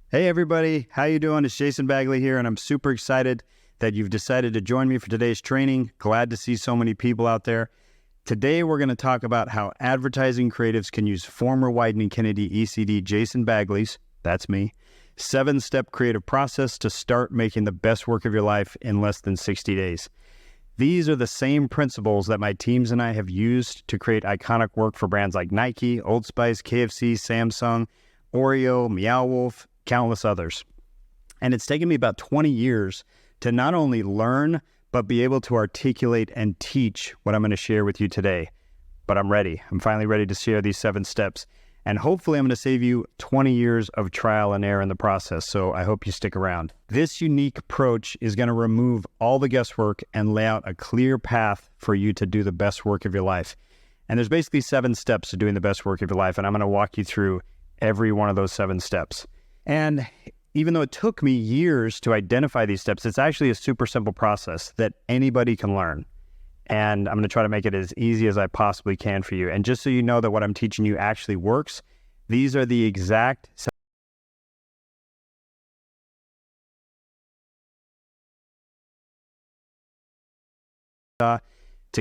Hey everybody, how you doing? It's Jason Bagley here, and I'm super excited that you've decided to join me for today's training. Glad to see so many people out there. Today we're going to talk about how advertising creatives can use former Wieden+Kennedy ECD Jason Bagley's, that's me, 7-step creative process to start making the best work of your life in less than 60 days. These are the same principles that my teams and I have used to create iconic work for brands like Nike, Old Spice, KFC, Samsung, Oreo, Meow Wolf, countless others. And it's taken me about 20 years to not only learn, but be able to articulate and teach what I'm going to share with you today. But I'm ready. I'm finally ready to share these 7 steps. And hopefully I'm going to save you 20 years of trial and error in the process. So I hope you stick around. This unique approach is going to remove all the guesswork and lay out a clear path for you to do the best work of your life. And there's basically 7 steps to doing the best work of your life. And I'm going to walk you through every one of those 7 steps. And even though it took me years to identify these steps, it's actually a super simple process that anybody can learn. And I'm going to try to make it as easy as I possibly can for you. And just so you know that what I'm teaching you actually works, these are the exact to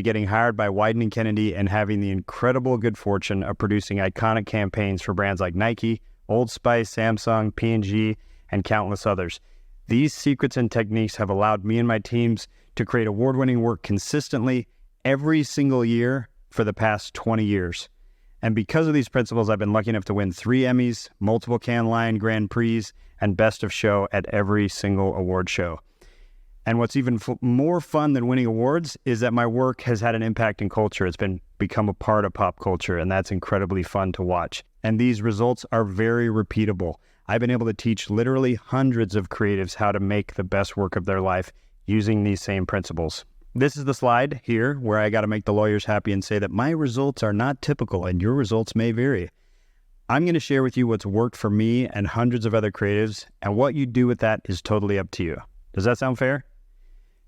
getting hired by Wieden+Kennedy and having the incredible good fortune of producing iconic campaigns for brands like Nike, Old Spice, Samsung, P&G, and countless others. These secrets and techniques have allowed me and my teams to create award-winning work consistently every single year for the past 20 years. And because of these principles, I've been lucky enough to win 3 Emmys, multiple Cannes Lion Grand Prix, and Best of Show at every single award show. And what's even more fun than winning awards is that my work has had an impact in culture. It's become a part of pop culture, and that's incredibly fun to watch. And these results are very repeatable. I've been able to teach literally hundreds of creatives how to make the best work of their life using these same principles. This is the slide here where I got to make the lawyers happy and say that my results are not typical and your results may vary. I'm going to share with you what's worked for me and hundreds of other creatives, and what you do with that is totally up to you. Does that sound fair?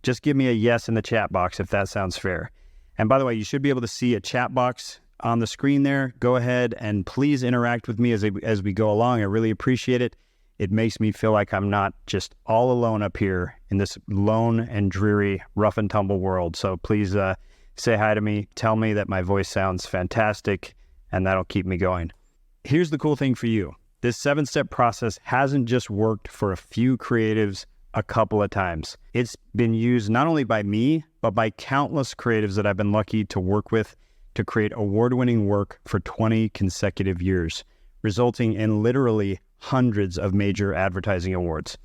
Just give me a yes in the chat box if that sounds fair. And by the way, you should be able to see a chat box on the screen there. Go ahead and please interact with me as we go along. I really appreciate it. It makes me feel like I'm not just all alone up here in this lone and dreary, rough and tumble world. So please say hi to me. Tell me that my voice sounds fantastic, and that'll keep me going. Here's the cool thing for you. This 7-step process hasn't just worked for a few creatives a couple of times. It's been used not only by me, but by countless creatives that I've been lucky to work with to create award-winning work for 20 consecutive years, resulting in literally hundreds of major advertising awards.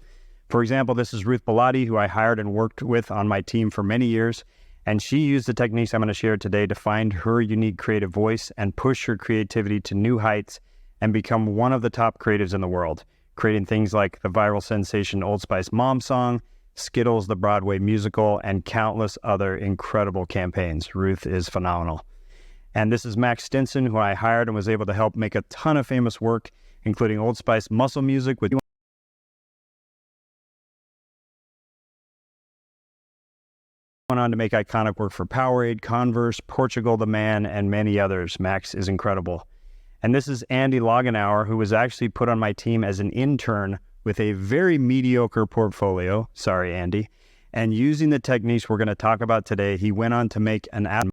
For example, this is Ruth Bellotti, who I hired and worked with on my team for many years, and she used the techniques I'm going to share today to find her unique creative voice and push her creativity to new heights and become one of the top creatives in the world, creating things like the viral sensation Old Spice Mom Song, Skittles, the Broadway musical, and countless other incredible campaigns. Ruth is phenomenal. And this is Max Stinson, who I hired and was able to help make a ton of famous work, including Old Spice Muscle Music with went on to make iconic work for Powerade, Converse, Portugal the Man, and many others. Max is incredible. And this is Andy Logenauer, who was actually put on my team as an intern with a very mediocre portfolio. Sorry, Andy. And using the techniques we're going to talk about today, he went on to make an ad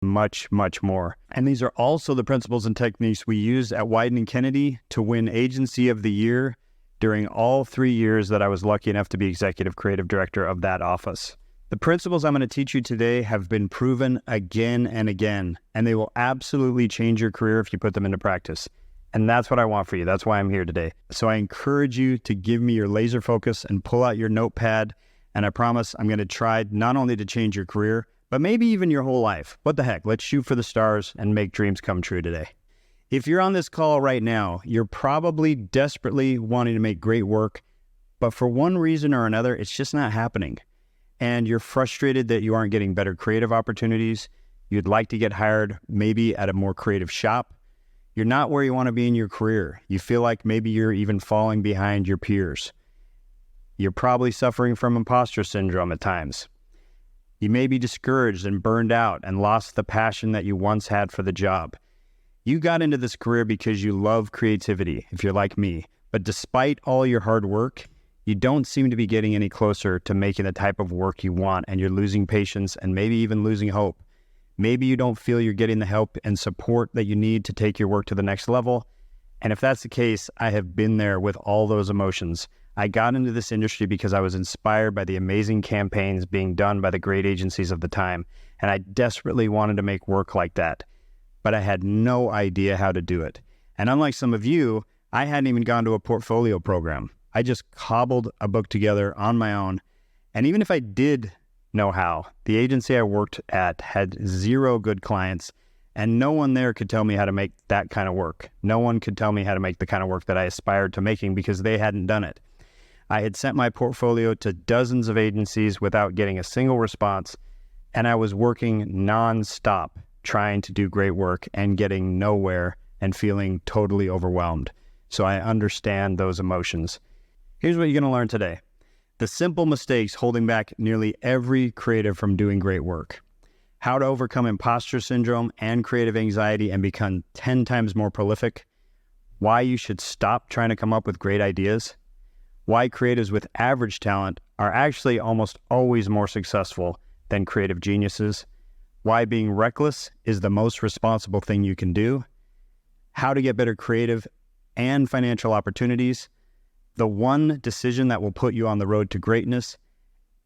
much, much more. And these are also the principles and techniques we used at Wieden+Kennedy to win Agency of the Year during all 3 years that I was lucky enough to be Executive Creative Director of that office. The principles I'm going to teach you today have been proven again and again, and they will absolutely change your career if you put them into practice. And that's what I want for you. That's why I'm here today. So I encourage you to give me your laser focus and pull out your notepad, and I promise I'm going to try not only to change your career, but maybe even your whole life. What the heck? Let's shoot for the stars and make dreams come true today. If you're on this call right now, you're probably desperately wanting to make great work, but for one reason or another, it's just not happening. And you're frustrated that you aren't getting better creative opportunities. You'd like to get hired maybe at a more creative shop. You're not where you want to be in your career. You feel like maybe you're even falling behind your peers. You're probably suffering from imposter syndrome at times. You may be discouraged and burned out and lost the passion that you once had for the job. You got into this career because you love creativity, if you're like me, but despite all your hard work, you don't seem to be getting any closer to making the type of work you want, and you're losing patience and maybe even losing hope. Maybe you don't feel you're getting the help and support that you need to take your work to the next level. And if that's the case, I have been there with all those emotions. I got into this industry because I was inspired by the amazing campaigns being done by the great agencies of the time, and I desperately wanted to make work like that, but I had no idea how to do it. And unlike some of you, I hadn't even gone to a portfolio program. I just cobbled a book together on my own, and even if I did know how, the agency I worked at had zero good clients, and no one there could tell me how to make that kind of work. No one could tell me how to make the kind of work that I aspired to making because they hadn't done it. I had sent my portfolio to dozens of agencies without getting a single response, and I was working nonstop trying to do great work and getting nowhere and feeling totally overwhelmed. So I understand those emotions. Here's what you're going to learn today. The simple mistakes holding back nearly every creative from doing great work. How to overcome imposter syndrome and creative anxiety and become 10 times more prolific. Why you should stop trying to come up with great ideas. Why creatives with average talent are actually almost always more successful than creative geniuses. Why being reckless is the most responsible thing you can do. How to get better creative and financial opportunities. The one decision that will put you on the road to greatness.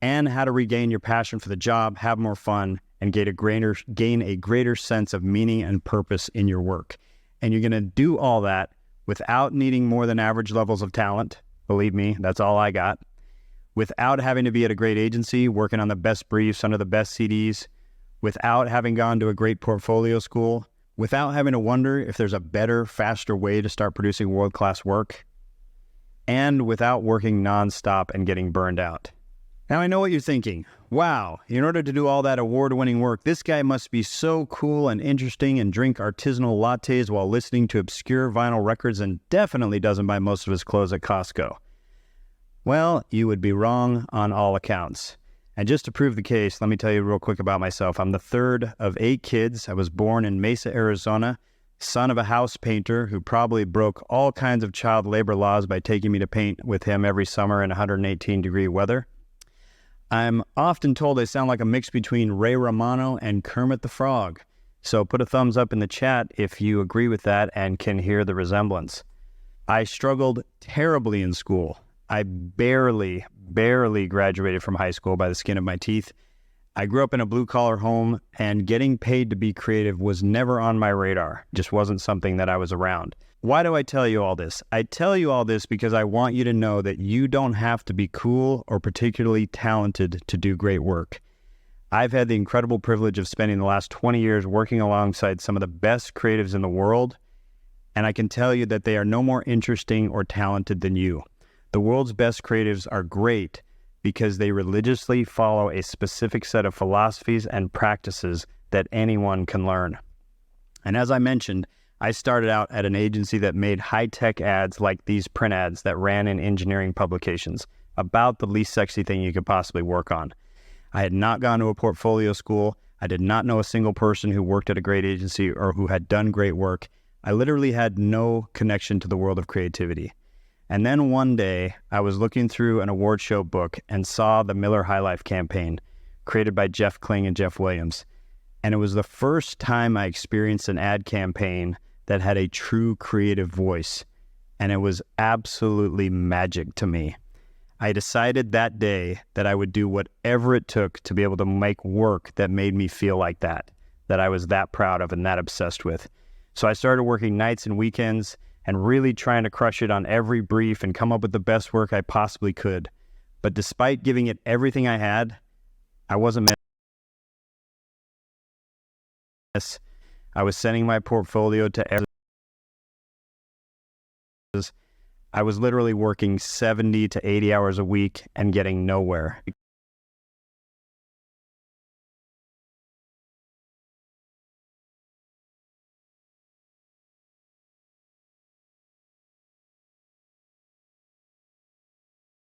And how to regain your passion for the job, have more fun, and gain a greater sense of meaning and purpose in your work. And you're going to do all that without needing more than average levels of talent. Believe me, that's all I got. Without having to be at a great agency, working on the best briefs under the best CDs, without having gone to a great portfolio school, without having to wonder if there's a better, faster way to start producing world-class work, and without working nonstop and getting burned out. Now I know what you're thinking. Wow, in order to do all that award-winning work, this guy must be so cool and interesting and drink artisanal lattes while listening to obscure vinyl records and definitely doesn't buy most of his clothes at Costco. Well, you would be wrong on all accounts. And just to prove the case, let me tell you real quick about myself. I'm the third of 8 kids. I was born in Mesa, Arizona, son of a house painter who probably broke all kinds of child labor laws by taking me to paint with him every summer in 118-degree weather. I'm often told I sound like a mix between Ray Romano and Kermit the Frog. So put a thumbs up in the chat if you agree with that and can hear the resemblance. I struggled terribly in school. I barely graduated from high school by the skin of my teeth. I grew up in a blue-collar home, and getting paid to be creative was never on my radar. Just wasn't something that I was around. Why do I tell you all this? I tell you all this because I want you to know that you don't have to be cool or particularly talented to do great work. I've had the incredible privilege of spending the last 20 years working alongside some of the best creatives in the world, and I can tell you that they are no more interesting or talented than you. The world's best creatives are great because they religiously follow a specific set of philosophies and practices that anyone can learn. And as I mentioned, I started out at an agency that made high-tech ads like these print ads that ran in engineering publications, about the least sexy thing you could possibly work on. I had not gone to a portfolio school. I did not know a single person who worked at a great agency or who had done great work. I literally had no connection to the world of creativity. And then one day, I was looking through an award show book and saw the Miller High Life campaign, created by Jeff Kling and Jeff Williams. And it was the first time I experienced an ad campaign that had a true creative voice. And it was absolutely magic to me. I decided that day that I would do whatever it took to be able to make work that made me feel like that I was that proud of and that obsessed with. So I started working nights and weekends and really trying to crush it on every brief and come up with the best work I possibly could. But despite giving it everything I had, I wasn't I was sending my portfolio to everyone. I was literally working 70 to 80 hours a week and getting nowhere.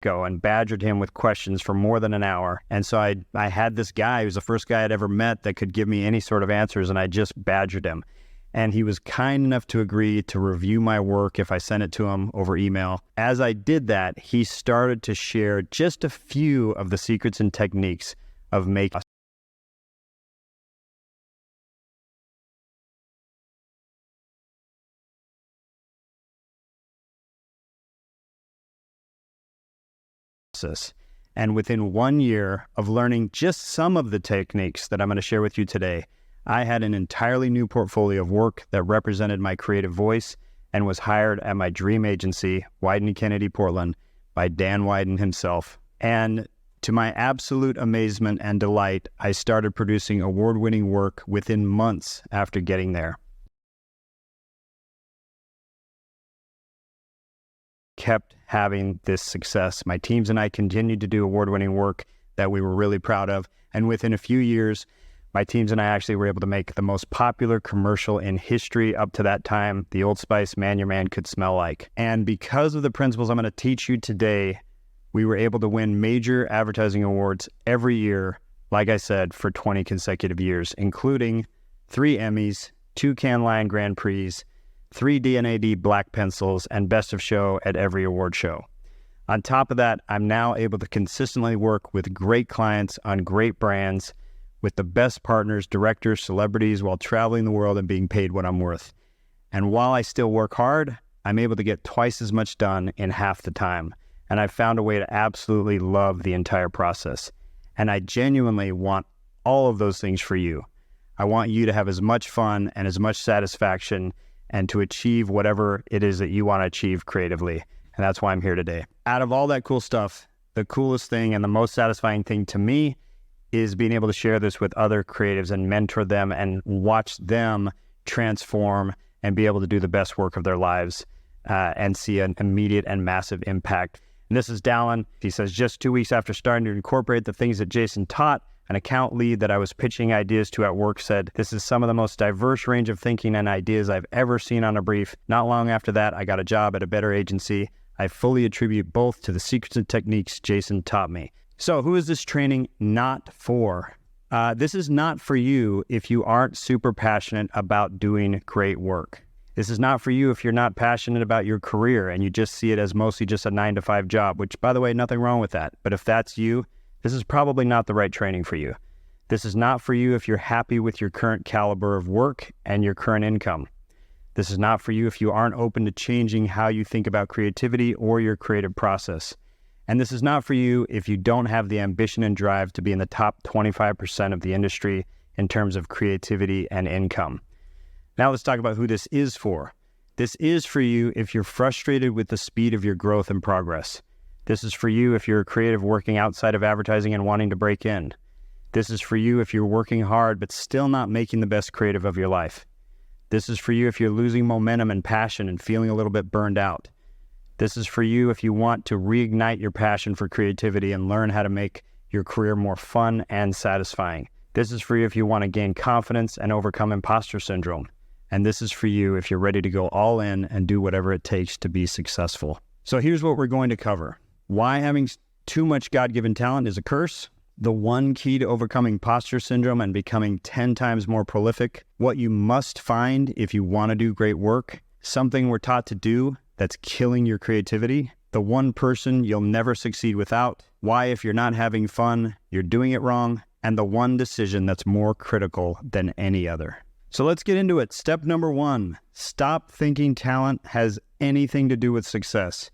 get-go and badgered him with questions for more than an hour. And so I had this guy, who was the first guy I'd ever met that could give me any sort of answers, and I just badgered him. And he was kind enough to agree to review my work if I sent it to him over email. As I did that, he started to share just a few of the secrets and techniques of making process. And within 1 year of learning just some of the techniques that I'm going to share with you today, I had an entirely new portfolio of work that represented my creative voice and was hired at my dream agency, Wieden & Kennedy Portland, by Dan Wieden himself. And to my absolute amazement and delight, I started producing award-winning work within months after getting there. Kept having this success. My teams and I continued to do award-winning work that we were really proud of. And within a few years, my teams and I actually were able to make the most popular commercial in history up to that time, the Old Spice Man Your Man Could Smell Like. And because of the principles I'm going to teach you today, we were able to win major advertising awards every year, like I said, for 20 consecutive years, including 3 Emmys, 2 Cannes Lion Grand Prix, 3 D&AD Black Pencils, and Best of Show at every award show. On top of that, I'm now able to consistently work with great clients on great brands, with the best partners, directors, celebrities, while traveling the world and being paid what I'm worth. And while I still work hard, I'm able to get twice as much done in half the time. And I've found a way to absolutely love the entire process. And I genuinely want all of those things for you. I want you to have as much fun and as much satisfaction and to achieve whatever it is that you want to achieve creatively. And that's why I'm here today. Out of all that cool stuff, the coolest thing and the most satisfying thing to me is being able to share this with other creatives and mentor them and watch them transform and be able to do the best work of their lives and see an immediate and massive impact. And this is Dallin. He says, just 2 weeks after starting to incorporate the things that Jason taught, an account lead that I was pitching ideas to at work said, this is some of the most diverse range of thinking and ideas I've ever seen on a brief. Not long after that, I got a job at a better agency. I fully attribute both to the secrets and techniques Jason taught me. So who is this training not for? This is not for you if you aren't super passionate about doing great work. This is not for you if you're not passionate about your career and you just see it as mostly just a 9-to-5 job, which, by the way, nothing wrong with that. But if that's you, this is probably not the right training for you. This is not for you if you're happy with your current caliber of work and your current income. This is not for you if you aren't open to changing how you think about creativity or your creative process. And this is not for you if you don't have the ambition and drive to be in the top 25% of the industry in terms of creativity and income. Now let's talk about who this is for. This is for you if you're frustrated with the speed of your growth and progress. This is for you if you're a creative working outside of advertising and wanting to break in. This is for you if you're working hard but still not making the best creative of your life. This is for you if you're losing momentum and passion and feeling a little bit burned out. This is for you if you want to reignite your passion for creativity and learn how to make your career more fun and satisfying. This is for you if you want to gain confidence and overcome imposter syndrome. And this is for you if you're ready to go all in and do whatever it takes to be successful. So here's what we're going to cover. Why having too much God-given talent is a curse. The one key to overcoming imposter syndrome and becoming 10 times more prolific. What you must find if you want to do great work. Something we're taught to do that's killing your creativity. The one person you'll never succeed without. Why, if you're not having fun, you're doing it wrong. And the one decision that's more critical than any other. So let's get into it. Step number 1, stop thinking talent has anything to do with success.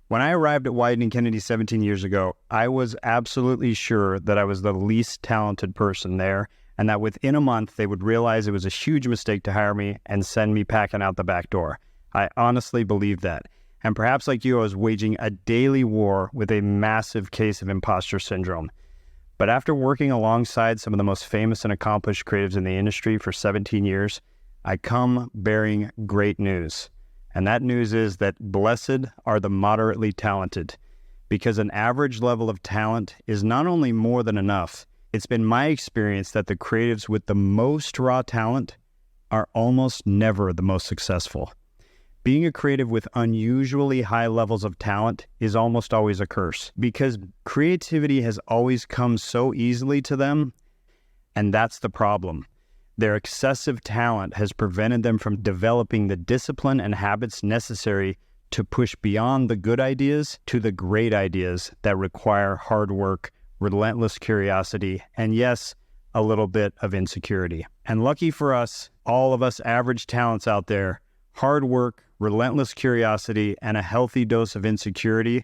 When I arrived at Wieden & Kennedy 17 years ago, I was absolutely sure that I was the least talented person there, and that within a month they would realize it was a huge mistake to hire me and send me packing out the back door. I honestly believed that. And perhaps like you, I was waging a daily war with a massive case of imposter syndrome. But after working alongside some of the most famous and accomplished creatives in the industry for 17 years, I come bearing great news. And that news is that blessed are the moderately talented, because an average level of talent is not only more than enough. It's been my experience that the creatives with the most raw talent are almost never the most successful. Being a creative with unusually high levels of talent is almost always a curse because creativity has always come so easily to them, and that's the problem. Their excessive talent has prevented them from developing the discipline and habits necessary to push beyond the good ideas to the great ideas that require hard work, relentless curiosity, and yes, a little bit of insecurity. And lucky for us, all of us average talents out there, hard work, relentless curiosity, and a healthy dose of insecurity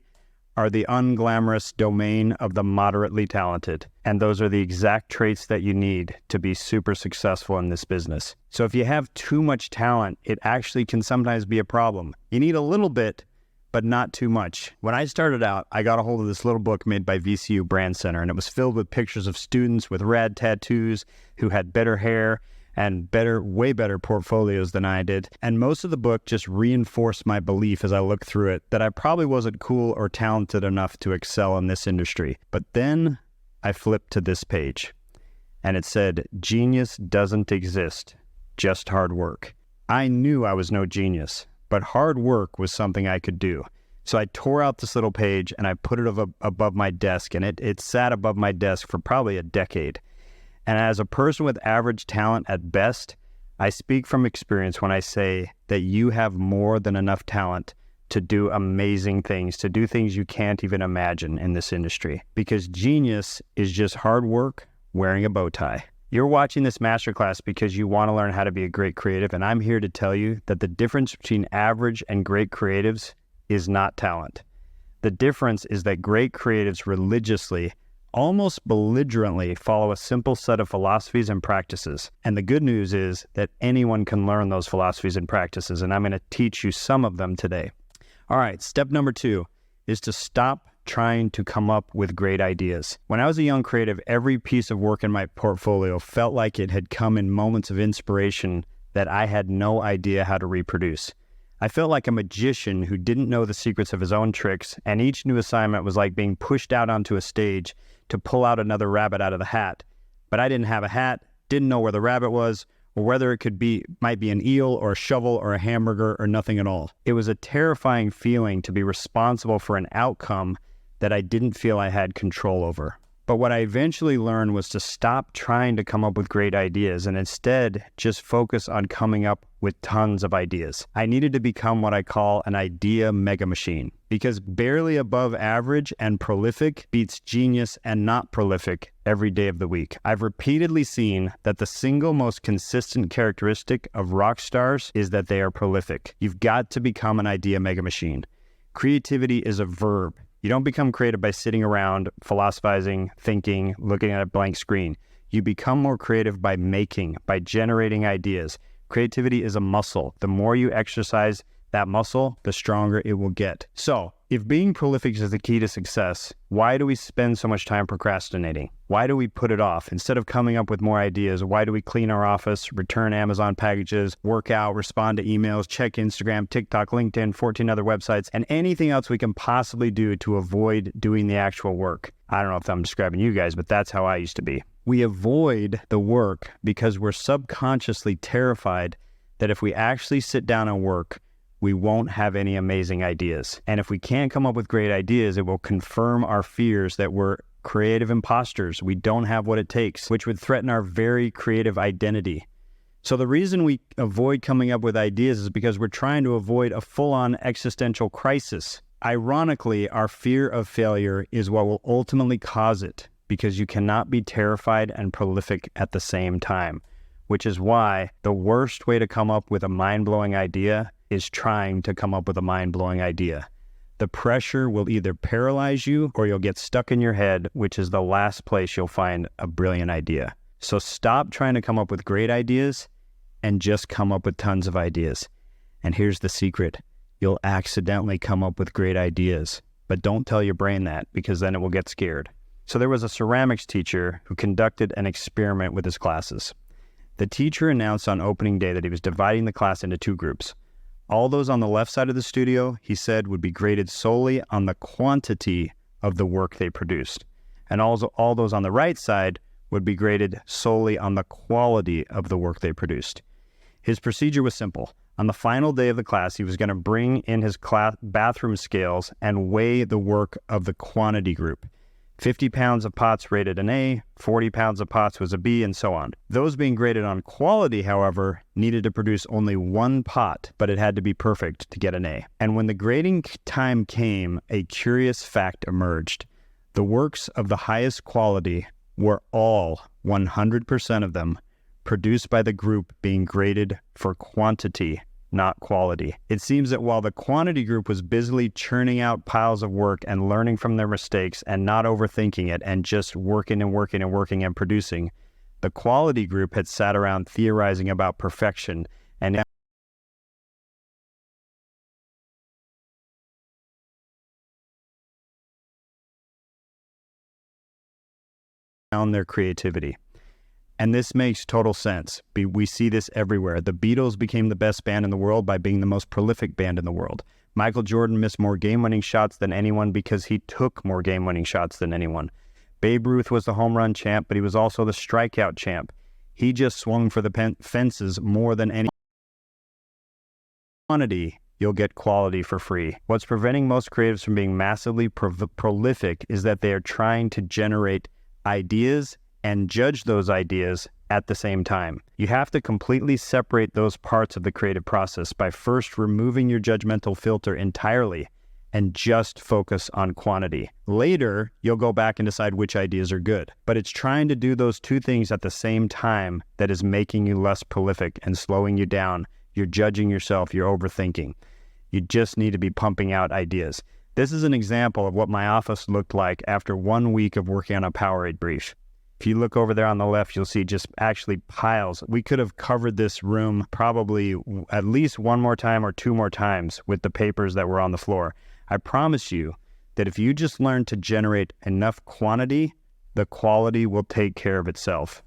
are the unglamorous domain of the moderately talented. And those are the exact traits that you need to be super successful in this business. So if you have too much talent, it actually can sometimes be a problem. You need a little bit, but not too much. When I started out, I got a hold of this little book made by VCU Brand Center, and it was filled with pictures of students with rad tattoos who had better hair and way better portfolios than I did. And most of the book just reinforced my belief as I looked through it that I probably wasn't cool or talented enough to excel in this industry. But then I flipped to this page, and it said, "Genius doesn't exist, just hard work." I knew I was no genius, but hard work was something I could do. So I tore out this little page and I put it above my desk, and it sat above my desk for probably a decade. And as a person with average talent at best, I speak from experience when I say that you have more than enough talent to do amazing things, to do things you can't even imagine in this industry. Because genius is just hard work wearing a bow tie. You're watching this masterclass because you want to learn how to be a great creative, and I'm here to tell you that the difference between average and great creatives is not talent. The difference is that great creatives religiously, almost belligerently, follow a simple set of philosophies and practices. And the good news is that anyone can learn those philosophies and practices, and I'm going to teach you some of them today. All right, step number 2 is to stop trying to come up with great ideas. When I was a young creative, every piece of work in my portfolio felt like it had come in moments of inspiration that I had no idea how to reproduce. I felt like a magician who didn't know the secrets of his own tricks, and each new assignment was like being pushed out onto a stage to pull out another rabbit out of the hat. But I didn't have a hat, didn't know where the rabbit was, or whether it might be an eel or a shovel or a hamburger or nothing at all. It was a terrifying feeling to be responsible for an outcome that I didn't feel I had control over. But what I eventually learned was to stop trying to come up with great ideas and instead just focus on coming up with tons of ideas. I needed to become what I call an idea mega machine, because barely above average and prolific beats genius and not prolific every day of the week. I've repeatedly seen that the single most consistent characteristic of rock stars is that they are prolific. You've got to become an idea mega machine. Creativity is a verb. You don't become creative by sitting around, philosophizing, thinking, looking at a blank screen. You become more creative by making, by generating ideas. Creativity is a muscle. The more you exercise that muscle, the stronger it will get. So, if being prolific is the key to success, why do we spend so much time procrastinating? Why do we put it off? Instead of coming up with more ideas, why do we clean our office, return Amazon packages, work out, respond to emails, check Instagram, TikTok, LinkedIn, 14 other websites, and anything else we can possibly do to avoid doing the actual work? I don't know if I'm describing you guys, but that's how I used to be. We avoid the work because we're subconsciously terrified that if we actually sit down and work, we won't have any amazing ideas. And if we can't come up with great ideas, it will confirm our fears that we're creative imposters. We don't have what it takes, which would threaten our very creative identity. So the reason we avoid coming up with ideas is because we're trying to avoid a full-on existential crisis. Ironically, our fear of failure is what will ultimately cause it, because you cannot be terrified and prolific at the same time, which is why the worst way to come up with a mind-blowing idea is trying to come up with a mind-blowing idea. The pressure will either paralyze you or you'll get stuck in your head, which is the last place you'll find a brilliant idea. So stop trying to come up with great ideas and just come up with tons of ideas. And here's the secret. You'll accidentally come up with great ideas, but don't tell your brain that, because then it will get scared. So there was a ceramics teacher who conducted an experiment with his classes. The teacher announced on opening day that he was dividing the class into 2 groups. All those on the left side of the studio, he said, would be graded solely on the quantity of the work they produced. And also all those on the right side would be graded solely on the quality of the work they produced. His procedure was simple. On the final day of the class, he was going to bring in his bathroom scales and weigh the work of the quantity group. 50 pounds of pots rated an A, 40 pounds of pots was a B, and so on. Those being graded on quality, however, needed to produce only one pot, but it had to be perfect to get an A. And when the grading time came, a curious fact emerged. The works of the highest quality were all, 100% of them, produced by the group being graded for quantity, not quality. It seems that while the quantity group was busily churning out piles of work and learning from their mistakes and not overthinking it and just working and producing, the quality group had sat around theorizing about perfection and found their creativity. And this makes total sense. We see this everywhere. The Beatles became the best band in the world by being the most prolific band in the world. Michael Jordan missed more game-winning shots than anyone because he took more game-winning shots than anyone. Babe Ruth was the home run champ, but he was also the strikeout champ. He just swung for the fences more than any quantity. You'll get quality for free. What's preventing most creatives from being massively prolific is that they are trying to generate ideas and judge those ideas at the same time. You have to completely separate those parts of the creative process by first removing your judgmental filter entirely and just focus on quantity. Later, you'll go back and decide which ideas are good. But it's trying to do those two things at the same time that is making you less prolific and slowing you down. You're judging yourself, you're overthinking. You just need to be pumping out ideas. This is an example of what my office looked like after 1 week of working on a Powerade brief. If you look over there on the left, you'll see just actually piles. We could have covered this room probably at least one more time or two more times with the papers that were on the floor. I promise you that if you just learn to generate enough quantity, the quality will take care of itself.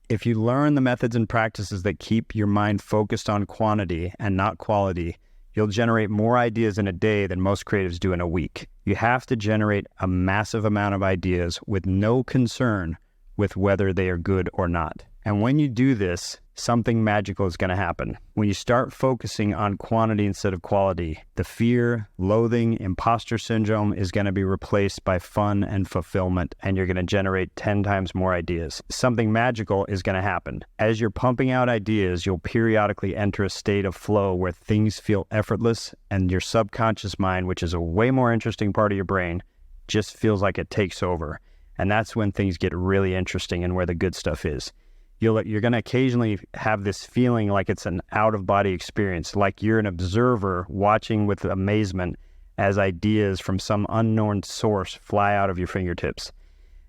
If you learn the methods and practices that keep your mind focused on quantity and not quality, you'll generate more ideas in a day than most creatives do in a week. You have to generate a massive amount of ideas with no concern with whether they are good or not. And when you do this, something magical is going to happen. When you start focusing on quantity instead of quality, the fear, loathing, imposter syndrome is going to be replaced by fun and fulfillment, and you're going to generate 10 times more ideas. Something magical is going to happen. As you're pumping out ideas, you'll periodically enter a state of flow where things feel effortless, and your subconscious mind, which is a way more interesting part of your brain, just feels like it takes over. And that's when things get really interesting and where the good stuff is. You're going to occasionally have this feeling like it's an out-of-body experience, like you're an observer watching with amazement as ideas from some unknown source fly out of your fingertips.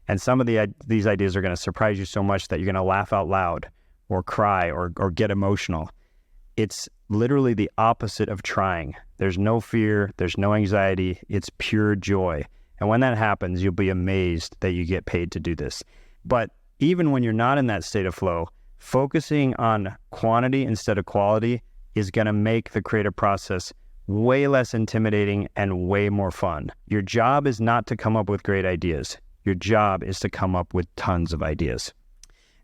And some of these ideas are going to surprise you so much that you're going to laugh out loud or cry or get emotional. It's literally the opposite of trying. There's no fear, there's no anxiety, it's pure joy. And when that happens, you'll be amazed that you get paid to do this. But even when you're not in that state of flow, focusing on quantity instead of quality is going to make the creative process way less intimidating and way more fun. Your job is not to come up with great ideas. Your job is to come up with tons of ideas.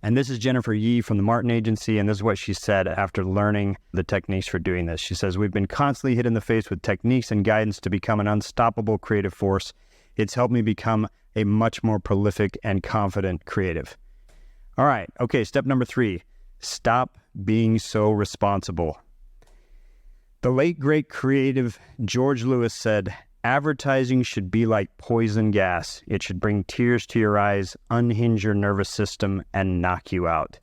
And this is Jennifer Yee from the Martin Agency, and this is what she said after learning the techniques for doing this. She says, "We've been constantly hit in the face with techniques and guidance to become an unstoppable creative force. It's helped me become a much more prolific and confident creative." All right. Okay. Step number 3, stop being so responsible. The late, great creative George Lewis said, "Advertising should be like poison gas. It should bring tears to your eyes, unhinge your nervous system, and knock you out."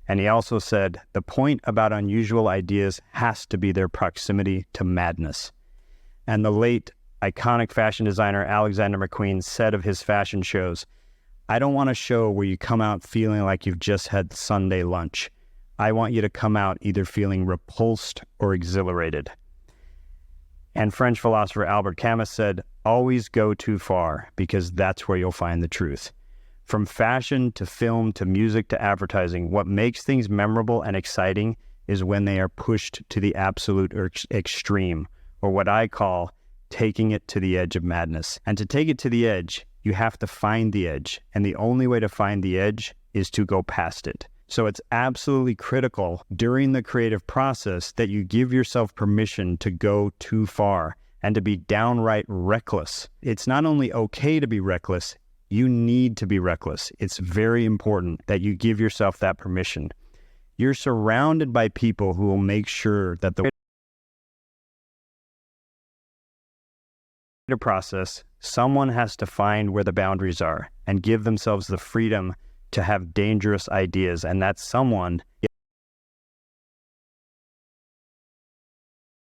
And he also said, "The point about unusual ideas has to be their proximity to madness." And the late iconic fashion designer Alexander McQueen said of his fashion shows, "I don't want a show where you come out feeling like you've just had Sunday lunch. I want you to come out either feeling repulsed or exhilarated." And French philosopher Albert Camus said, "Always go too far, because that's where you'll find the truth." From fashion to film to music to advertising, what makes things memorable and exciting is when they are pushed to the absolute extreme, or what I call taking it to the edge of madness. And to take it to the edge, you have to find the edge. And the only way to find the edge is to go past it. So it's absolutely critical during the creative process that you give yourself permission to go too far and to be downright reckless. It's not only okay to be reckless, you need to be reckless. It's very important that you give yourself that permission. You're surrounded by people who will make sure that the process, someone has to find where the boundaries are and give themselves the freedom to have dangerous ideas, and that someone,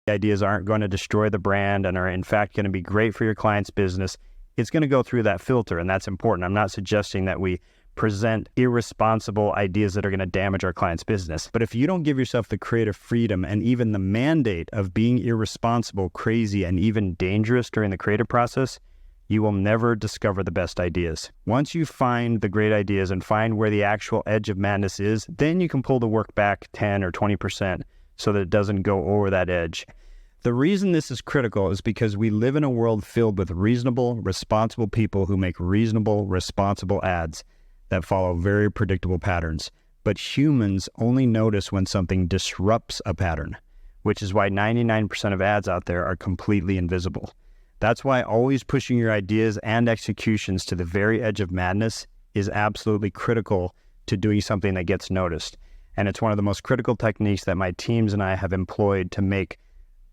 ideas aren't going to destroy the brand and are in fact going to be great for your client's business. It's going to go through that filter, and that's important. I'm not suggesting that we present irresponsible ideas that are going to damage our client's business. But if you don't give yourself the creative freedom and even the mandate of being irresponsible, crazy, and even dangerous during the creative process, you will never discover the best ideas. Once you find the great ideas and find where the actual edge of madness is, then you can pull the work back 10 or 20% so that it doesn't go over that edge. The reason this is critical is because we live in a world filled with reasonable, responsible people who make reasonable, responsible ads that follow very predictable patterns. But humans only notice when something disrupts a pattern, which is why 99% of ads out there are completely invisible. That's why always pushing your ideas and executions to the very edge of madness is absolutely critical to doing something that gets noticed. And it's one of the most critical techniques that my teams and I have employed to make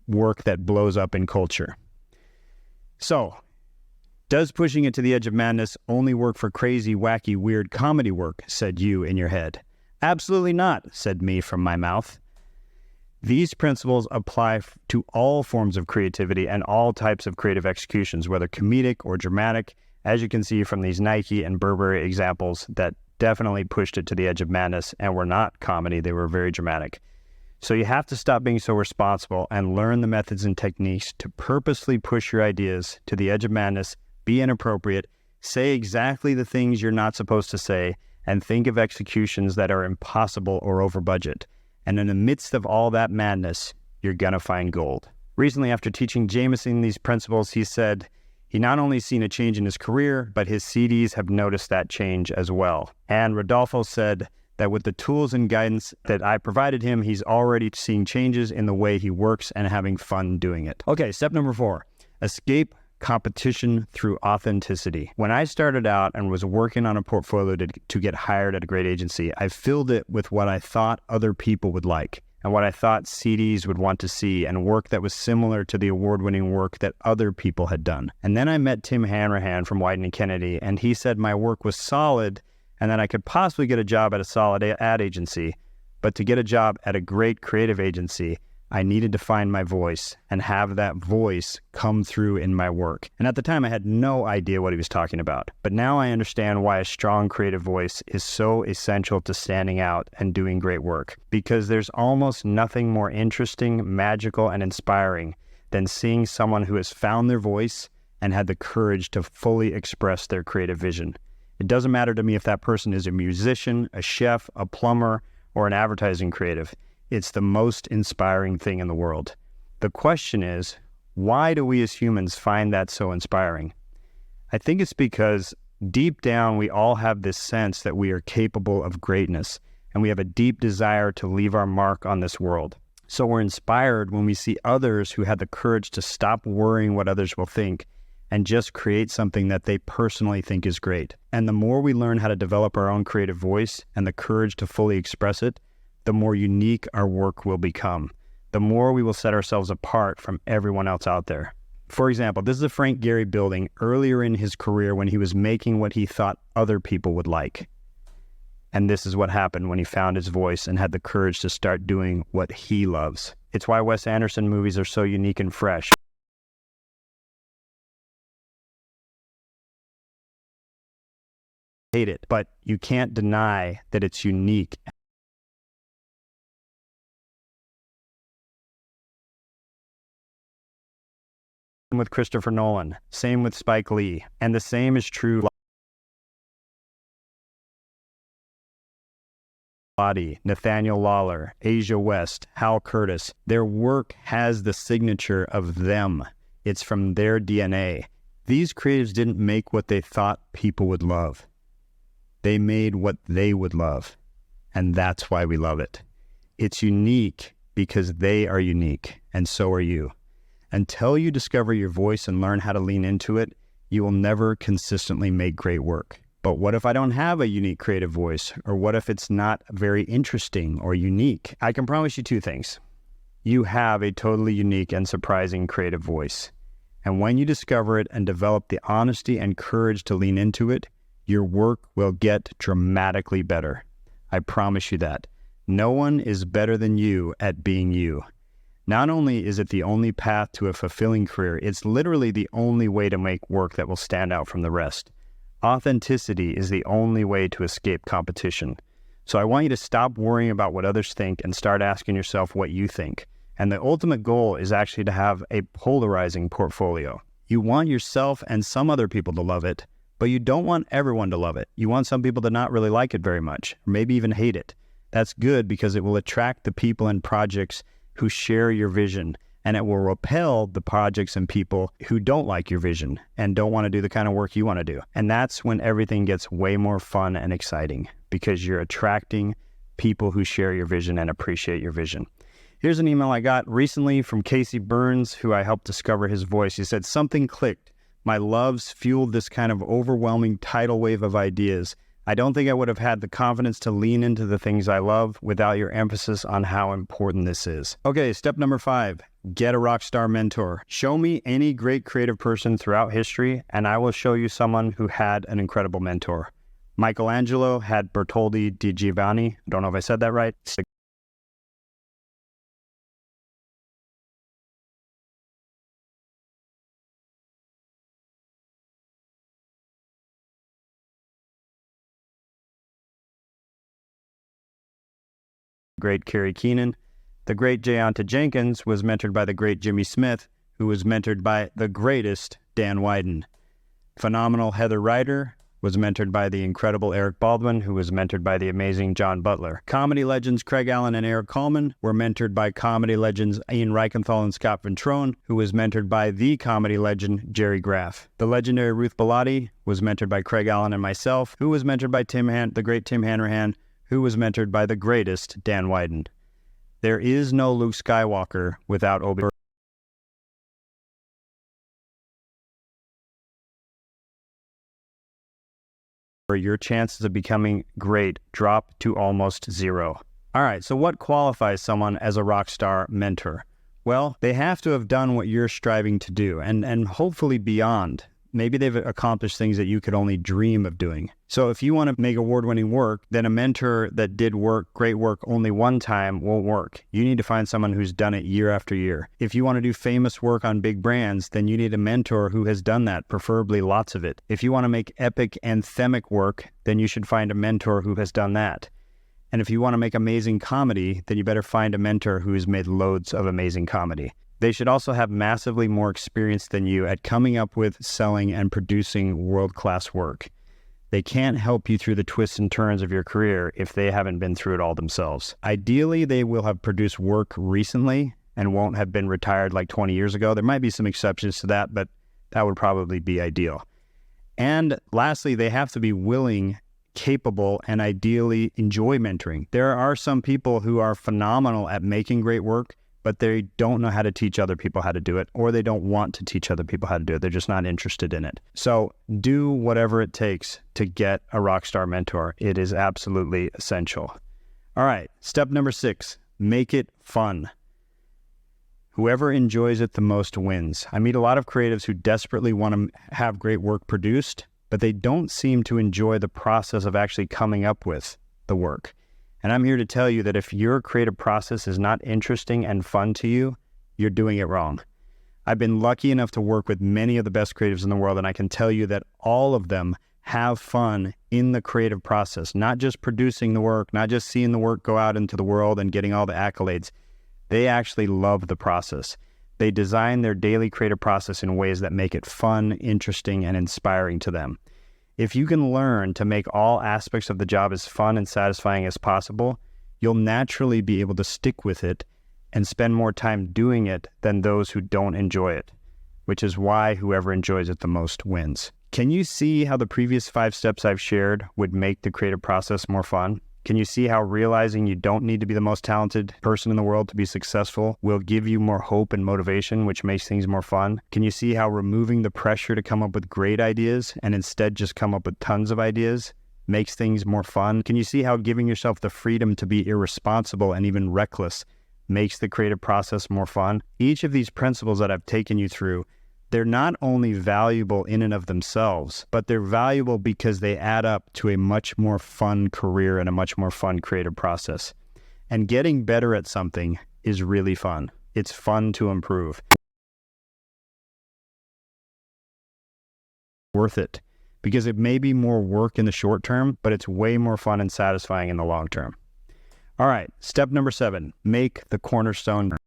work that blows up in culture. So, does pushing it to the edge of madness only work for crazy, wacky, weird comedy work, said you in your head. Absolutely not, said me from my mouth. These principles apply to all forms of creativity and all types of creative executions, whether comedic or dramatic, as you can see from these Nike and Burberry examples that definitely pushed it to the edge of madness and were not comedy, they were very dramatic. So you have to stop being so responsible and learn the methods and techniques to purposely push your ideas to the edge of madness, be inappropriate, say exactly the things you're not supposed to say, and think of executions that are impossible or over budget. And in the midst of all that madness, you're gonna find gold. Recently, after teaching Jameson these principles, he said he not only seen a change in his career, but his CDs have noticed that change as well. And Rodolfo said that with the tools and guidance that I provided him, he's already seeing changes in the way he works and having fun doing it. Okay, step number 4, escape competition through authenticity. When I started out and was working on a portfolio to get hired at a great agency, I filled it with what I thought other people would like and what I thought CDs would want to see, and work that was similar to the award-winning work that other people had done. And then I met Tim Hanrahan from Wieden & Kennedy, and he said my work was solid and that I could possibly get a job at a solid ad agency, but to get a job at a great creative agency, I needed to find my voice and have that voice come through in my work. And at the time, I had no idea what he was talking about. But now I understand why a strong creative voice is so essential to standing out and doing great work. Because there's almost nothing more interesting, magical, and inspiring than seeing someone who has found their voice and had the courage to fully express their creative vision. It doesn't matter to me if that person is a musician, a chef, a plumber, or an advertising creative. It's the most inspiring thing in the world. The question is, why do we as humans find that so inspiring? I think it's because deep down we all have this sense that we are capable of greatness, and we have a deep desire to leave our mark on this world. So we're inspired when we see others who had the courage to stop worrying what others will think and just create something that they personally think is great. And the more we learn how to develop our own creative voice and the courage to fully express it, the more unique our work will become, the more we will set ourselves apart from everyone else out there. For example, this is a Frank Gehry building earlier in his career when he was making what he thought other people would like. And this is what happened when he found his voice and had the courage to start doing what he loves. It's why Wes Anderson movies are so unique and fresh. Hate it, but you can't deny that it's unique. With Christopher Nolan, same with Spike Lee, and the same is true Lottie, Nathaniel Lawler, Asia West, Hal Curtis. Their work has the signature of them. It's from their DNA. These creatives didn't make what they thought people would love. They made what they would love. and that's why we love it. It's unique because they are unique, and so are you. Until you discover your voice and learn how to lean into it, you will never consistently make great work. But what if I don't have a unique creative voice? Or what if it's not very interesting or unique? I can promise you two things. You have a totally unique and surprising creative voice. And when you discover it and develop the honesty and courage to lean into it, your work will get dramatically better. I promise you that. No one is better than you at being you. Not only is it the only path to a fulfilling career, it's literally the only way to make work that will stand out from the rest. Authenticity is the only way to escape competition. So I want you to stop worrying about what others think and start asking yourself what you think. And the ultimate goal is actually to have a polarizing portfolio. You want yourself and some other people to love it, but you don't want everyone to love it. You want some people to not really like it very much, or maybe even hate it. That's good because it will attract the people and projects who share your vision, and it will repel the projects and people who don't like your vision and don't want to do the kind of work you want to do. And that's when everything gets way more fun and exciting because you're attracting people who share your vision and appreciate your vision. Here's an email I got recently from Casey Burns, who I helped discover his voice. He said, "Something clicked. My loves fueled this kind of overwhelming tidal wave of ideas. I don't think I would have had the confidence to lean into the things I love without your emphasis on how important this is." Okay, step number 5, get a rock star mentor. Show me any great creative person throughout history, and I will show you someone who had an incredible mentor. Michelangelo had Bertoldi di Giovanni. I don't know if I said that right. Great Kerry Keenan. The great Jayanta Jenkins was mentored by the great Jimmy Smith, who was mentored by the greatest Dan Wyden. Phenomenal Heather Ryder was mentored by the incredible Eric Baldwin, who was mentored by the amazing John Butler. Comedy legends Craig Allen and Eric Coleman were mentored by comedy legends Ian Reichenthal and Scott Ventrone, who was mentored by the comedy legend Jerry Graff. The legendary Ruth Bellotti was mentored by Craig Allen and myself, who was mentored by the great Tim Hanrahan, who was mentored by the greatest Dan Wyden. There is no Luke Skywalker without Obi-Wan. Your chances of becoming great drop to almost zero. All right, so what qualifies someone as a rock star mentor? Well, they have to have done what you're striving to do and hopefully beyond. Maybe they've accomplished things that you could only dream of doing. So if you want to make award-winning work, then a mentor that did great work only one time won't work. You need to find someone who's done it year after year. If you want to do famous work on big brands, then you need a mentor who has done that, preferably lots of it. If you want to make epic anthemic work, then you should find a mentor who has done that. And if you want to make amazing comedy, then you better find a mentor who has made loads of amazing comedy. They should also have massively more experience than you at coming up with, selling, and producing world-class work. They can't help you through the twists and turns of your career if they haven't been through it all themselves. Ideally, they will have produced work recently and won't have been retired like 20 years ago. There might be some exceptions to that, but that would probably be ideal. And lastly, they have to be willing, capable, and ideally enjoy mentoring. There are some people who are phenomenal at making great work, but they don't know how to teach other people how to do it, or they don't want to teach other people how to do it. They're just not interested in it. So do whatever it takes to get a rock star mentor. It is absolutely essential. All right, step number 6, make it fun. Whoever enjoys it the most wins. I meet a lot of creatives who desperately want to have great work produced, but they don't seem to enjoy the process of actually coming up with the work. And I'm here to tell you that if your creative process is not interesting and fun to you, you're doing it wrong. I've been lucky enough to work with many of the best creatives in the world, and I can tell you that all of them have fun in the creative process, not just producing the work, not just seeing the work go out into the world and getting all the accolades. They actually love the process. They design their daily creative process in ways that make it fun, interesting, and inspiring to them. If you can learn to make all aspects of the job as fun and satisfying as possible, you'll naturally be able to stick with it and spend more time doing it than those who don't enjoy it, which is why whoever enjoys it the most wins. Can you see how the previous 5 steps I've shared would make the creative process more fun? Can you see how realizing you don't need to be the most talented person in the world to be successful will give you more hope and motivation, which makes things more fun? Can you see how removing the pressure to come up with great ideas and instead just come up with tons of ideas makes things more fun? Can you see how giving yourself the freedom to be irresponsible and even reckless makes the creative process more fun? Each of these principles that I've taken you through, they're not only valuable in and of themselves, but they're valuable because they add up to a much more fun career and a much more fun creative process. And getting better at something is really fun. It's fun to improve. Worth it, because it may be more work in the short term, but it's way more fun and satisfying in the long term. All right, step number 7, make the cornerstone.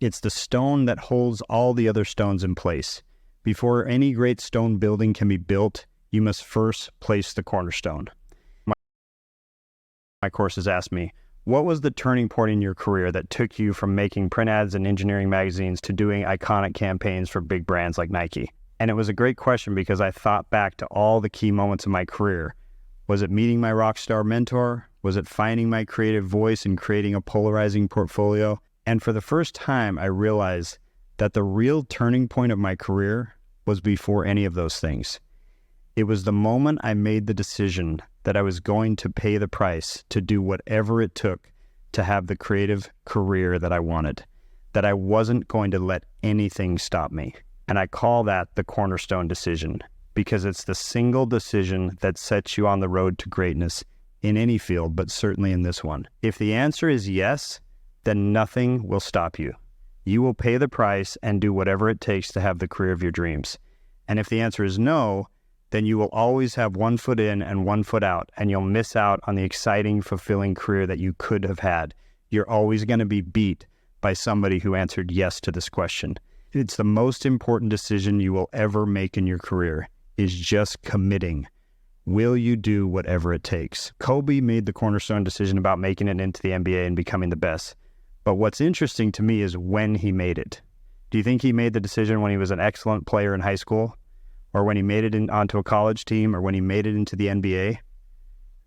It's the stone that holds all the other stones in place. Before any great stone building can be built, you must first place the cornerstone. My courses asked me, what was the turning point in your career that took you from making print ads in engineering magazines to doing iconic campaigns for big brands like Nike? And it was a great question because I thought back to all the key moments of my career. Was it meeting my rock star mentor? Was it finding my creative voice and creating a polarizing portfolio? And for the first time, I realized that the real turning point of my career was before any of those things. It was the moment I made the decision that I was going to pay the price to do whatever it took to have the creative career that I wanted, that I wasn't going to let anything stop me. And I call that the cornerstone decision because it's the single decision that sets you on the road to greatness in any field, but certainly in this one. If the answer is yes, then nothing will stop you. You will pay the price and do whatever it takes to have the career of your dreams. And if the answer is no, then you will always have one foot in and one foot out, and you'll miss out on the exciting, fulfilling career that you could have had. You're always going to be beat by somebody who answered yes to this question. It's the most important decision you will ever make in your career, is just committing. Will you do whatever it takes? Kobe made the cornerstone decision about making it into the NBA and becoming the best. But what's interesting to me is when he made it. Do you think he made the decision when he was an excellent player in high school? Or when he made it onto a college team? Or when he made it into the NBA?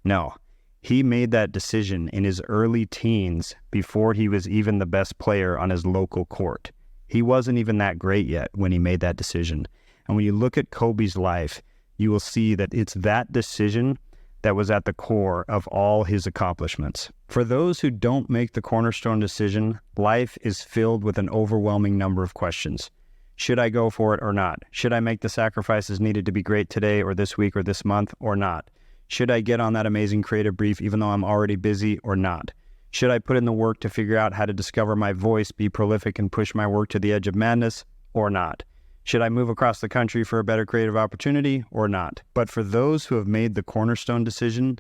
No. He made that decision in his early teens before he was even the best player on his local court. He wasn't even that great yet when he made that decision. And when you look at Kobe's life, you will see that it's that decision that was at the core of all his accomplishments. For those who don't make the cornerstone decision, life is filled with an overwhelming number of questions. Should I go for it or not? Should I make the sacrifices needed to be great today or this week or this month or not? Should I get on that amazing creative brief even though I'm already busy or not? Should I put in the work to figure out how to discover my voice, be prolific, and push my work to the edge of madness or not? Should I move across the country for a better creative opportunity or not? But for those who have made the cornerstone decision,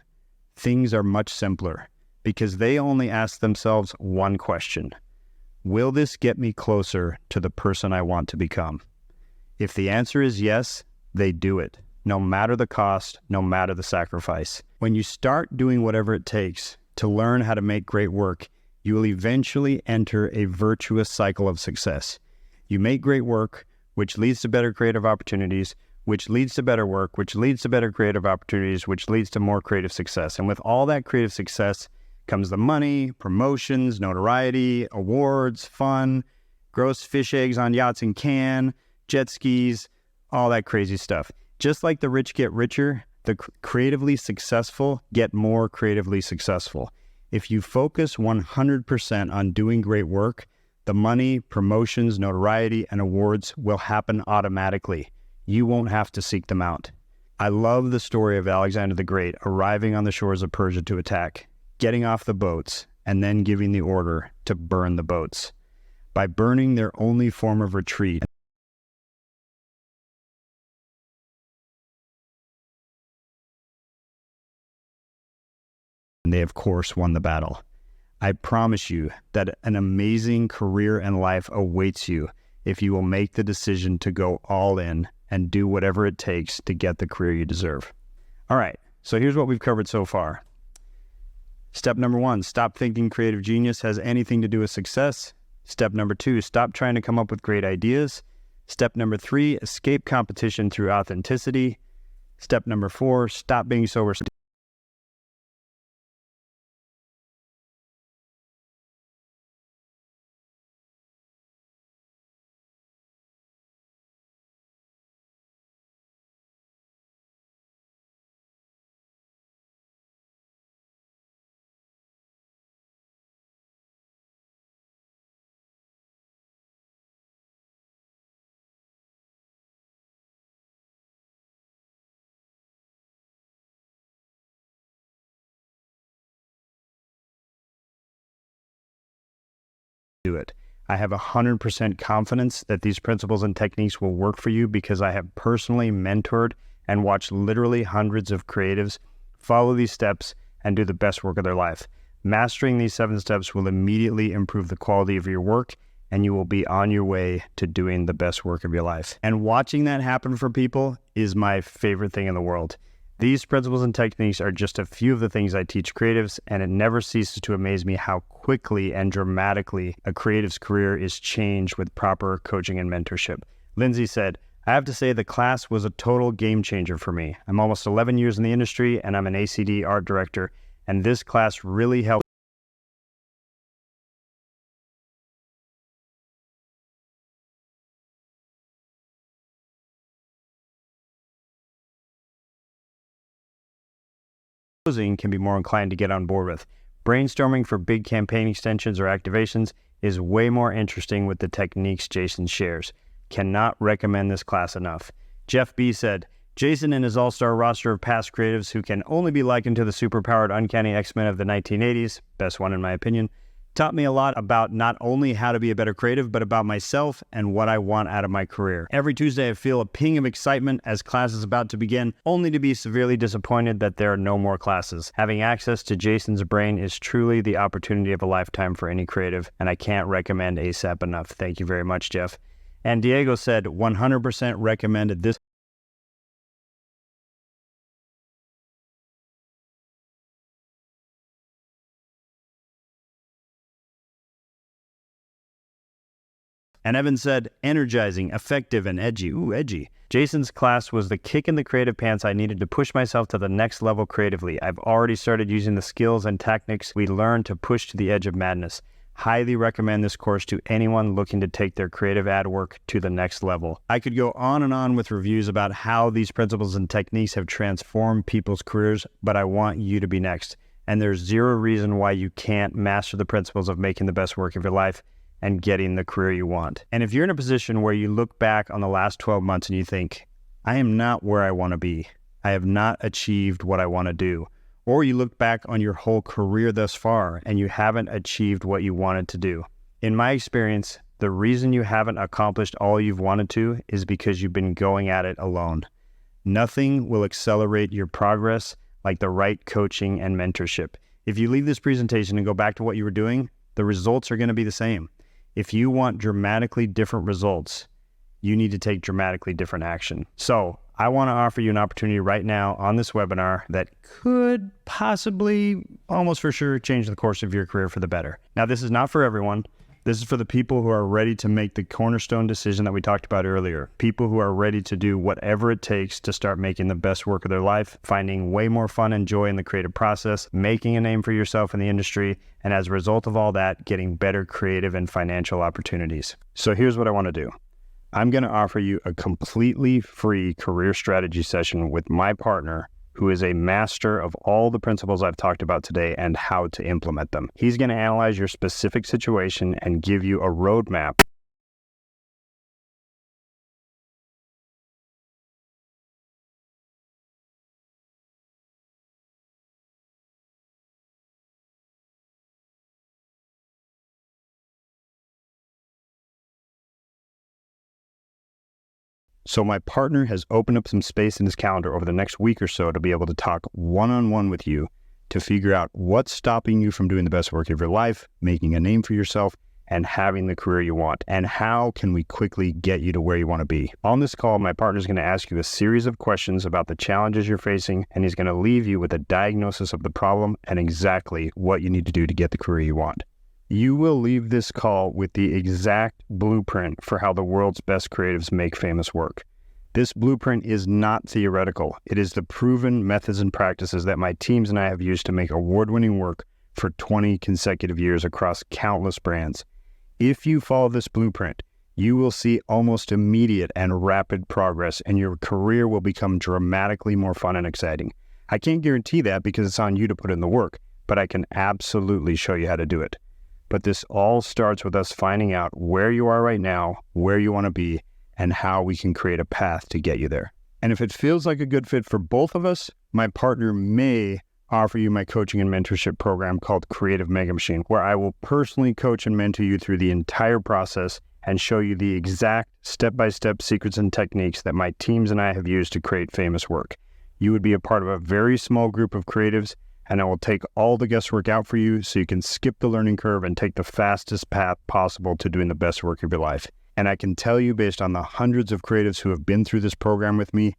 things are much simpler because they only ask themselves one question. Will this get me closer to the person I want to become? If the answer is yes, they do it, no matter the cost, no matter the sacrifice. When you start doing whatever it takes to learn how to make great work, you will eventually enter a virtuous cycle of success. You make great work, which leads to better creative opportunities, which leads to better work, which leads to better creative opportunities, which leads to more creative success. And with all that creative success comes the money, promotions, notoriety, awards, fun, gross fish eggs on yachts in Cannes, jet skis, all that crazy stuff. Just like the rich get richer, the creatively successful get more creatively successful. If you focus 100% on doing great work, the money, promotions, notoriety, and awards will happen automatically. You won't have to seek them out. I love the story of Alexander the Great arriving on the shores of Persia to attack, getting off the boats, and then giving the order to burn the boats. By burning their only form of retreat, they of course won the battle. I promise you that an amazing career and life awaits you if you will make the decision to go all in and do whatever it takes to get the career you deserve. All right, so here's what we've covered so far. Step number 1, stop thinking creative genius has anything to do with success. Step number 2, stop trying to come up with great ideas. Step number 3, escape competition through authenticity. Step number 4, stop being so do it. I have 100% confidence that these principles and techniques will work for you because I have personally mentored and watched literally hundreds of creatives follow these steps and do the best work of their life. Mastering these 7 steps will immediately improve the quality of your work, and you will be on your way to doing the best work of your life. And watching that happen for people is my favorite thing in the world. These principles and techniques are just a few of the things I teach creatives, and it never ceases to amaze me how quickly and dramatically a creative's career is changed with proper coaching and mentorship. Lindsay said, I have to say the class was a total game changer for me. I'm almost 11 years in the industry, and I'm an ACD art director, and this class really helped. Can be more inclined to get on board with. Brainstorming for big campaign extensions or activations is way more interesting with the techniques Jason shares. Cannot recommend this class enough. Jeff B. said, Jason and his all-star roster of past creatives who can only be likened to the superpowered uncanny X-Men of the 1980s, best one in my opinion, taught me a lot about not only how to be a better creative, but about myself and what I want out of my career. Every Tuesday, I feel a ping of excitement as class is about to begin, only to be severely disappointed that there are no more classes. Having access to Jason's brain is truly the opportunity of a lifetime for any creative, and I can't recommend ASAP enough. Thank you very much, Jeff. And Diego said, 100% recommended this. And Evan said, energizing, effective, and edgy. Ooh, edgy. Jason's class was the kick in the creative pants I needed to push myself to the next level creatively. I've already started using the skills and tactics we learned to push to the edge of madness. Highly recommend this course to anyone looking to take their creative ad work to the next level. I could go on and on with reviews about how these principles and techniques have transformed people's careers, but I want you to be next. And there's zero reason why you can't master the principles of making the best work of your life and getting the career you want. And if you're in a position where you look back on the last 12 months and you think, I am not where I want to be, I have not achieved what I want to do, or you look back on your whole career thus far and you haven't achieved what you wanted to do. In my experience, the reason you haven't accomplished all you've wanted to is because you've been going at it alone. Nothing will accelerate your progress like the right coaching and mentorship. If you leave this presentation and go back to what you were doing, the results are going to be the same. If you want dramatically different results, you need to take dramatically different action. So I want to offer you an opportunity right now on this webinar that could possibly, almost for sure, change the course of your career for the better. Now, this is not for everyone. This is for the people who are ready to make the cornerstone decision that we talked about earlier. People who are ready to do whatever it takes to start making the best work of their life, finding way more fun and joy in the creative process, making a name for yourself in the industry, and as a result of all that, getting better creative and financial opportunities. So here's what I want to do. I'm going to offer you a completely free career strategy session with my partner, who is a master of all the principles I've talked about today and how to implement them. He's going to analyze your specific situation and give you a roadmap. So my partner has opened up some space in his calendar over the next week or so to be able to talk one-on-one with you to figure out what's stopping you from doing the best work of your life, making a name for yourself, and having the career you want. And how can we quickly get you to where you want to be? On this call, my partner is going to ask you a series of questions about the challenges you're facing, and he's going to leave you with a diagnosis of the problem and exactly what you need to do to get the career you want. You will leave this call with the exact blueprint for how the world's best creatives make famous work. This blueprint is not theoretical. It is the proven methods and practices that my teams and I have used to make award-winning work for 20 consecutive years across countless brands. If you follow this blueprint, you will see almost immediate and rapid progress, and your career will become dramatically more fun and exciting. I can't guarantee that because it's on you to put in the work, but I can absolutely show you how to do it. But this all starts with us finding out where you are right now, where you want to be, and how we can create a path to get you there. And if it feels like a good fit for both of us, my partner may offer you my coaching and mentorship program called Creative Mega Machine, where I will personally coach and mentor you through the entire process and show you the exact step-by-step secrets and techniques that my teams and I have used to create famous work. You would be a part of a very small group of creatives, and I will take all the guesswork out for you so you can skip the learning curve and take the fastest path possible to doing the best work of your life. And I can tell you, based on the hundreds of creatives who have been through this program with me,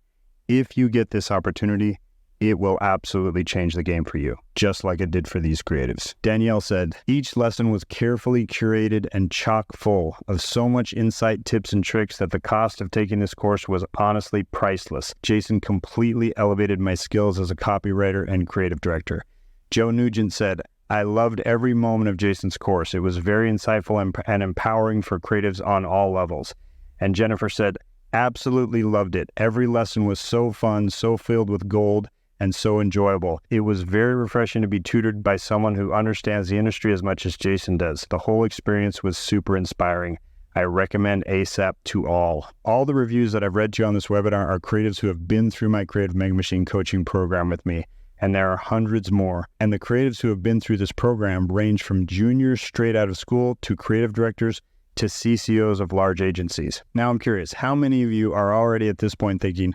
if you get this opportunity, it will absolutely change the game for you, just like it did for these creatives. Danielle said, each lesson was carefully curated and chock full of so much insight, tips, and tricks that the cost of taking this course was honestly priceless. Jason completely elevated my skills as a copywriter and creative director. Joe Nugent said, I loved every moment of Jason's course. It was very insightful and empowering for creatives on all levels. And Jennifer said, absolutely loved it. Every lesson was so fun, so filled with gold, and so enjoyable. It was very refreshing to be tutored by someone who understands the industry as much as Jason does. The whole experience was super inspiring. I recommend ASAP to all. All the reviews that I've read to you on this webinar are creatives who have been through my Creative Mega Machine coaching program with me, and there are hundreds more. And the creatives who have been through this program range from juniors straight out of school to creative directors to CCOs of large agencies. Now I'm curious, how many of you are already at this point thinking,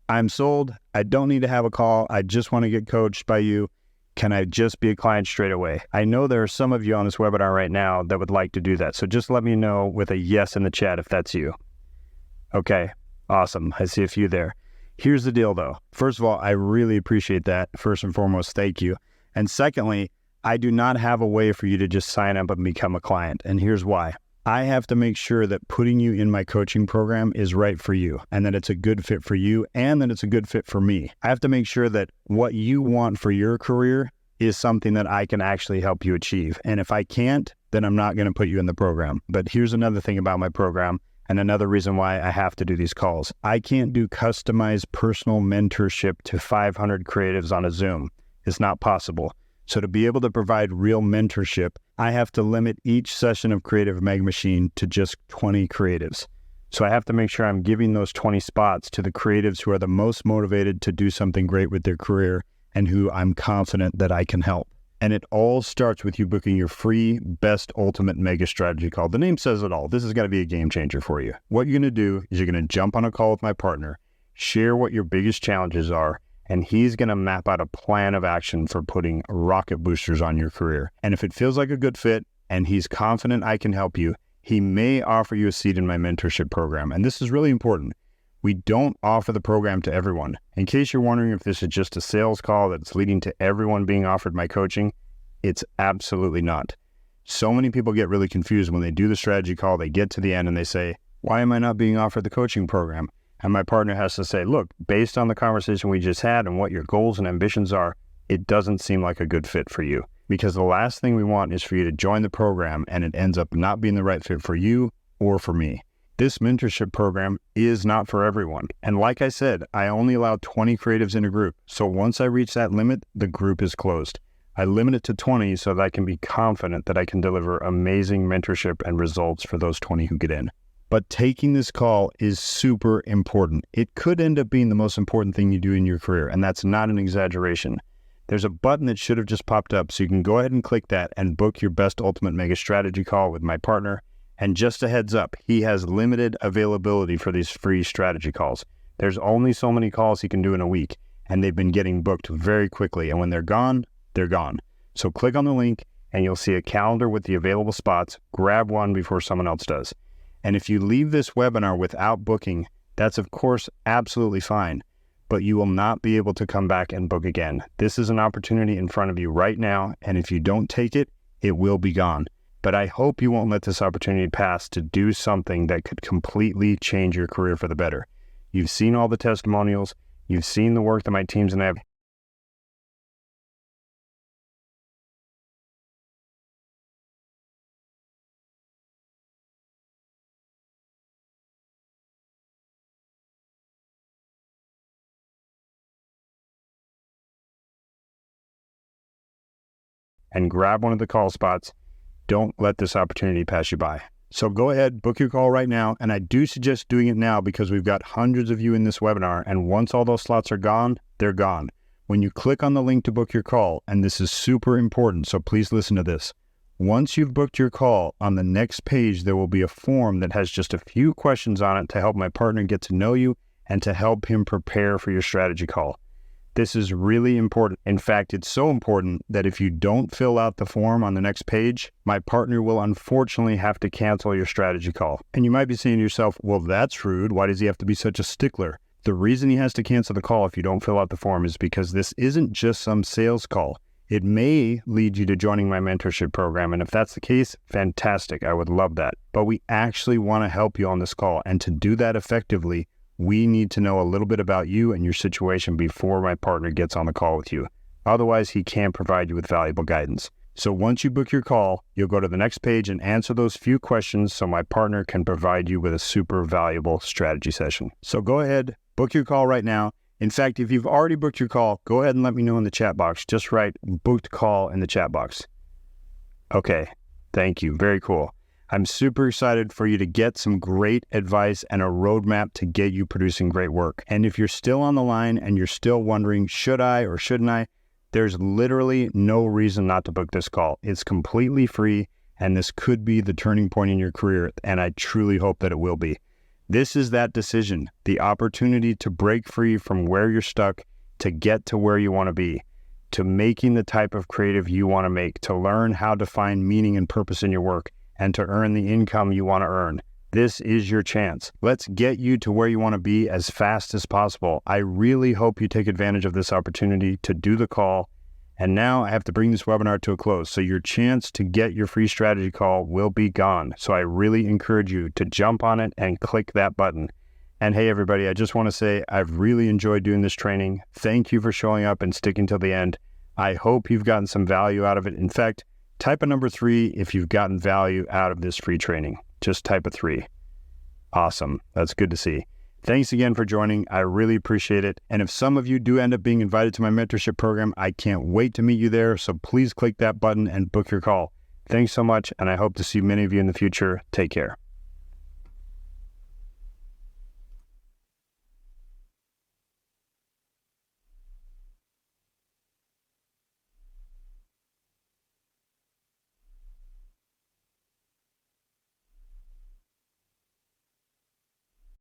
I'm sold, I don't need to have a call, I just want to get coached by you. Can I just be a client straight away? I know there are some of you on this webinar right now that would like to do that. So just let me know with a yes in the chat if that's you. Okay, awesome. I see a few there. Here's the deal though. First of all, I really appreciate that. First and foremost, thank you. And secondly, I do not have a way for you to just sign up and become a client. And here's why. I have to make sure that putting you in my coaching program is right for you and that it's a good fit for you and that it's a good fit for me. I have to make sure that what you want for your career is something that I can actually help you achieve. And if I can't, then I'm not going to put you in the program. But here's another thing about my program and another reason why I have to do these calls. I can't do customized personal mentorship to 500 creatives on a Zoom. It's not possible. So to be able to provide real mentorship, I have to limit each session of Creative Mega Machine to just 20 creatives. So I have to make sure I'm giving those 20 spots to the creatives who are the most motivated to do something great with their career and who I'm confident that I can help. And it all starts with you booking your free Best Ultimate Mega Strategy Call. The name says it all. This is going to be a game changer for you. What you're going to do is you're going to jump on a call with my partner, share what your biggest challenges are, and he's going to map out a plan of action for putting rocket boosters on your career. And if it feels like a good fit and he's confident I can help you, he may offer you a seat in my mentorship program. And this is really important. We don't offer the program to everyone. In case you're wondering if this is just a sales call that's leading to everyone being offered my coaching, it's absolutely not. So many people get really confused when they do the strategy call, they get to the end and they say, why am I not being offered the coaching program? And my partner has to say, look, based on the conversation we just had and what your goals and ambitions are, it doesn't seem like a good fit for you. Because the last thing we want is for you to join the program and it ends up not being the right fit for you or for me. This mentorship program is not for everyone. And like I said, I only allow 20 creatives in a group. So once I reach that limit, the group is closed. I limit it to 20 so that I can be confident that I can deliver amazing mentorship and results for those 20 who get in. But taking this call is super important. It could end up being the most important thing you do in your career, and that's not an exaggeration. There's a button that should have just popped up, so you can go ahead and click that and book your Best Ultimate Mega Strategy Call with my partner. And just a heads up, he has limited availability for these free strategy calls. There's only so many calls he can do in a week, and they've been getting booked very quickly. And when they're gone, they're gone. So click on the link, and you'll see a calendar with the available spots. Grab one before someone else does. And if you leave this webinar without booking, that's of course absolutely fine, but you will not be able to come back and book again. This is an opportunity in front of you right now, and if you don't take it, it will be gone. But I hope you won't let this opportunity pass to do something that could completely change your career for the better. You've seen all the testimonials. You've seen the work that my teams and I have. And grab one of the call spots. Don't let this opportunity pass you by. So go ahead, book your call right now. And I do suggest doing it now because we've got hundreds of you in this webinar. And once all those slots are gone, they're gone. When you click on the link to book your call, and this is super important, so please listen to this. Once you've booked your call, on the next page, there will be a form that has just a few questions on it to help my partner get to know you and to help him prepare for your strategy call. This is really important. In fact, it's so important that if you don't fill out the form on the next page, my partner will unfortunately have to cancel your strategy call. And you might be saying to yourself, well, that's rude. Why does he have to be such a stickler? The reason he has to cancel the call if you don't fill out the form is because this isn't just some sales call. It may lead you to joining my mentorship program. And if that's the case, fantastic. I would love that. But we actually want to help you on this call. And to do that effectively, we need to know a little bit about you and your situation before my partner gets on the call with you. Otherwise, he can't provide you with valuable guidance. So once you book your call, you'll go to the next page and answer those few questions so my partner can provide you with a super valuable strategy session. So go ahead, book your call right now. In fact, if you've already booked your call, go ahead and let me know in the chat box. Just write booked call in the chat box. Okay, thank you. Very cool. I'm super excited for you to get some great advice and a roadmap to get you producing great work. And if you're still on the line and you're still wondering, should I or shouldn't I? There's literally no reason not to book this call. It's completely free, and this could be the turning point in your career, and I truly hope that it will be. This is that decision, the opportunity to break free from where you're stuck, to get to where you want to be, to making the type of creative you want to make, to learn how to find meaning and purpose in your work, and to earn the income you want to earn. This is your chance. Let's get you to where you want to be as fast as possible. I really hope you take advantage of this opportunity to do the call. And now I have to bring this webinar to a close. So your chance to get your free strategy call will be gone. So I really encourage you to jump on it and click that button. And hey, everybody, I just want to say I've really enjoyed doing this training. Thank you for showing up and sticking till the end. I hope you've gotten some value out of it. In fact, type a number 3 if you've gotten value out of this free training. Just type a 3. Awesome. That's good to see. Thanks again for joining. I really appreciate it. And if some of you do end up being invited to my mentorship program, I can't wait to meet you there. So please click that button and book your call. Thanks so much. And I hope to see many of you in the future. Take care.